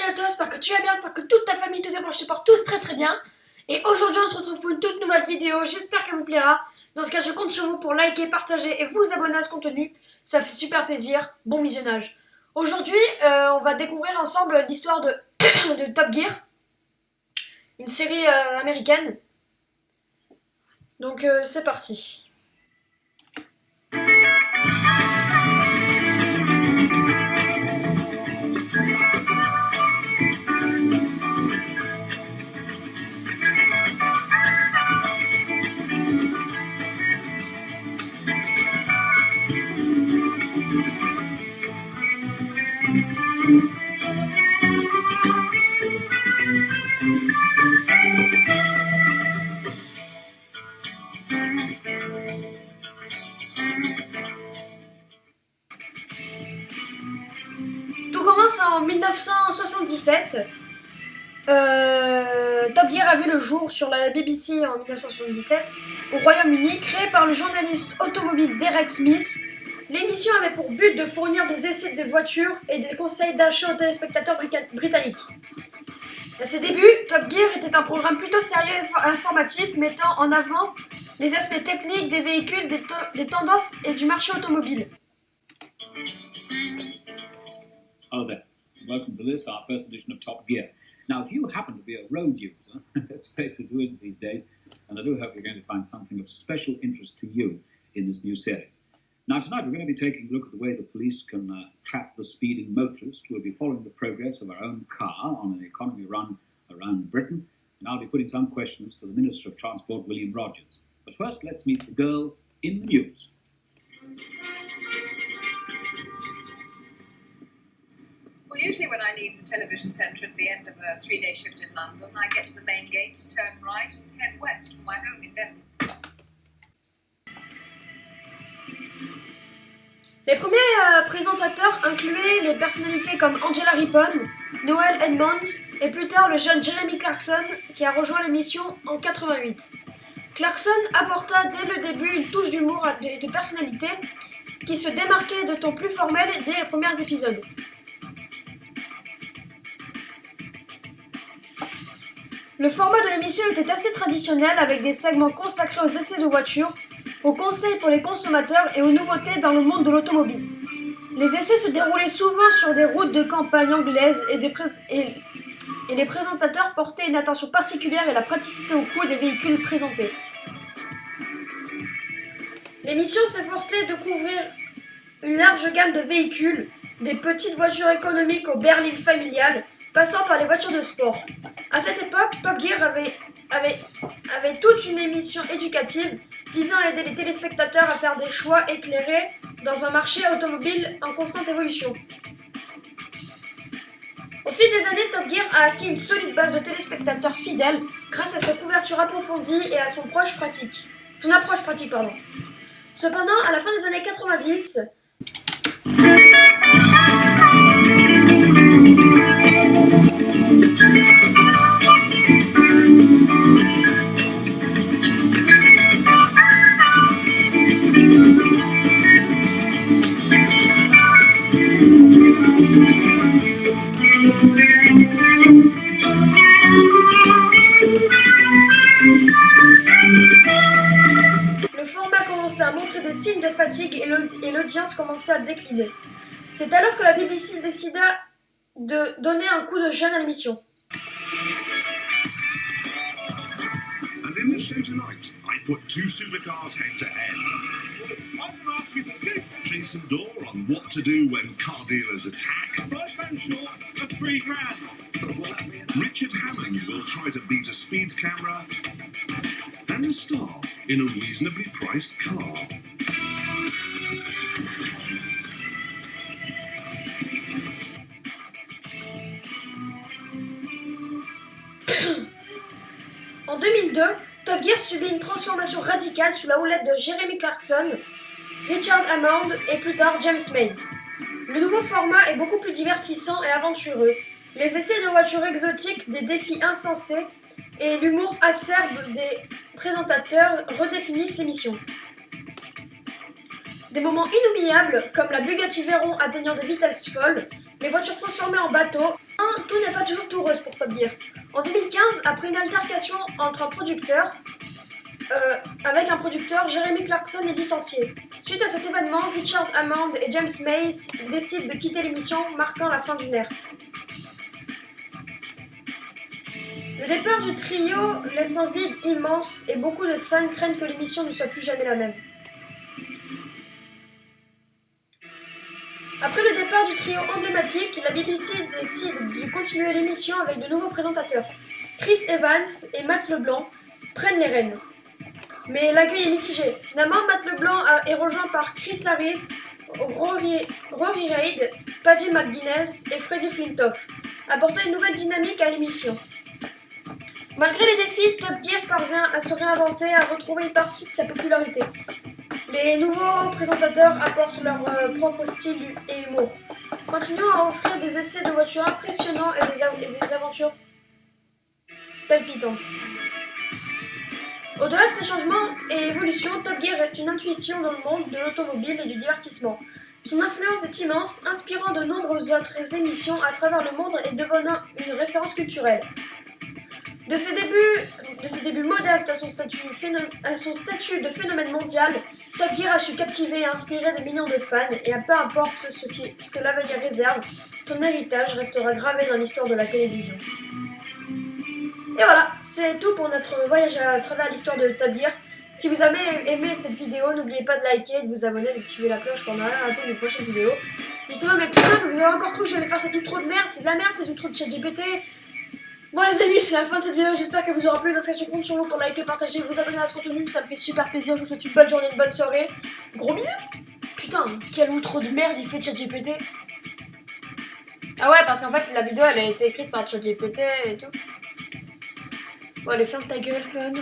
à toi, j'espère que tu vas bien, j'espère que toute ta famille, tous tes proches se portent tous très très bien. Et aujourd'hui on se retrouve pour une toute nouvelle vidéo, j'espère qu'elle vous plaira. Dans ce cas je compte sur vous pour liker, partager et vous abonner à ce contenu, ça fait super plaisir, bon visionnage. Aujourd'hui on va découvrir ensemble l'histoire de, de Top Gear, une série américaine. Donc c'est parti. Tout commence en 1977. Top Gear a vu le jour sur la BBC en 1977 au Royaume-Uni, créée par le journaliste automobile Derek Smith. L'émission avait pour but de fournir des essais de voitures et des conseils d'achat aux téléspectateurs britanniques. À ses débuts, Top Gear était un programme plutôt sérieux et informatif mettant en avant les aspects techniques des véhicules, des tendances et du marché automobile. Hello there. Welcome to this, our first edition of Top Gear. Now, if you happen to be a road user, let's face it, who isn't these days, and I do hope you're going to find something of special interest to you in this new series. Now, tonight we're going to be taking a look at the way the police can trap the speeding motorist. We'll be following the progress of our own car on an economy run around Britain, and I'll be putting some questions to the Minister of Transport, William Rogers. But first, let's meet the girl in the news. Well, usually when I leave the television centre at the end of a 3-day shift in London, I get to the main gates, turn right and head west for my home in Devon. Les premiers présentateurs incluaient les personnalités comme Angela Rippon, Noel Edmonds et plus tard le jeune Jeremy Clarkson qui a rejoint l'émission en 88. Clarkson apporta dès le début une touche d'humour et de personnalité qui se démarquait de ton plus formel dès les premiers épisodes. Le format de l'émission était assez traditionnel avec des segments consacrés aux essais de voitures, aux conseils pour les consommateurs et aux nouveautés dans le monde de l'automobile. Les essais se déroulaient souvent sur des routes de campagne anglaises et les présentateurs portaient une attention particulière à la praticité au coût des véhicules présentés. L'émission s'efforçait de couvrir une large gamme de véhicules, des petites voitures économiques aux berlines familiales, passant par les voitures de sport. À cette époque, Top Gear avait toute une émission éducative visant à aider les téléspectateurs à faire des choix éclairés dans un marché automobile en constante évolution. Au fil des années, Top Gear a acquis une solide base de téléspectateurs fidèles grâce à sa couverture approfondie et à son approche pratique. Cependant, à la fin des années 90, le format commençait à montrer des signes de fatigue et l'audience commençait à décliner. C'est alors que la BBC décida de donner un coup de jeune à l'émission. And in the show tonight, I put two supercars head to head. Jason Dorr on what to do when car dealers attack. Richard Hammond will try to beat a speed camera and star in a reasonably priced car. En 2002, Top Gear subit une transformation radicale sous la houlette de Jeremy Clarkson, Richard Hammond et plus tard James May. Le nouveau format est beaucoup plus divertissant et aventureux. Les essais de voitures exotiques, des défis insensés et l'humour acerbe des présentateurs redéfinissent l'émission. Des moments inoubliables, comme la Bugatti Veyron atteignant des vitesses folles, les voitures transformées en bateaux, tout n'est pas toujours tout rose pour Top Gear. En 2015, après une altercation entre avec un producteur, Jeremy Clarkson est licencié. Suite à cet événement, Richard Hammond et James Mace décident de quitter l'émission, marquant la fin d'une ère. Le départ du trio laisse un vide immense et beaucoup de fans craignent que l'émission ne soit plus jamais la même. Après le départ du trio emblématique, la BBC décide de continuer l'émission avec de nouveaux présentateurs. Chris Evans et Matt LeBlanc prennent les rênes. Mais l'accueil est mitigé. Finalement, Matt LeBlanc est rejoint par Chris Harris, Rory Reid, Paddy McGuinness et Freddie Flintoff, apportant une nouvelle dynamique à l'émission. Malgré les défis, Top Gear parvient à se réinventer et à retrouver une partie de sa popularité. Les nouveaux présentateurs apportent leur propre style et humour, continuant à offrir des essais de voitures impressionnants et des aventures palpitantes. Au-delà de ces changements et évolutions, Top Gear reste une intuition dans le monde de l'automobile et du divertissement. Son influence est immense, inspirant de nombreuses autres émissions à travers le monde et devenant une référence culturelle. De ses débuts modestes à son statut de phénomène mondial, Top Gear a su captiver et inspirer des millions de fans, et peu importe ce que l'avenir réserve, son héritage restera gravé dans l'histoire de la télévision. Et voilà, c'est tout pour notre voyage à travers l'histoire de Top Gear. Si vous avez aimé cette vidéo, n'oubliez pas de liker, de vous abonner, d'activer la cloche pour ne rien rater mes prochaines vidéos. Dites-moi, mais putain, vous avez encore cru que j'allais faire cette outro de merde, c'est de la merde, cette outro de ChatGPT. Bon les amis, c'est la fin de cette vidéo, j'espère que vous aura plu, dans ce cas je compte sur vous pour liker, partager, vous abonner à ce contenu, ça me fait super plaisir, je vous souhaite une bonne journée, une bonne soirée. Gros bisous. Putain, quel outro de merde il fait ChatGPT. Ah ouais, parce qu'en fait la vidéo elle a été écrite par ChatGPT et tout. Bon allez, ferme ta gueule, fun.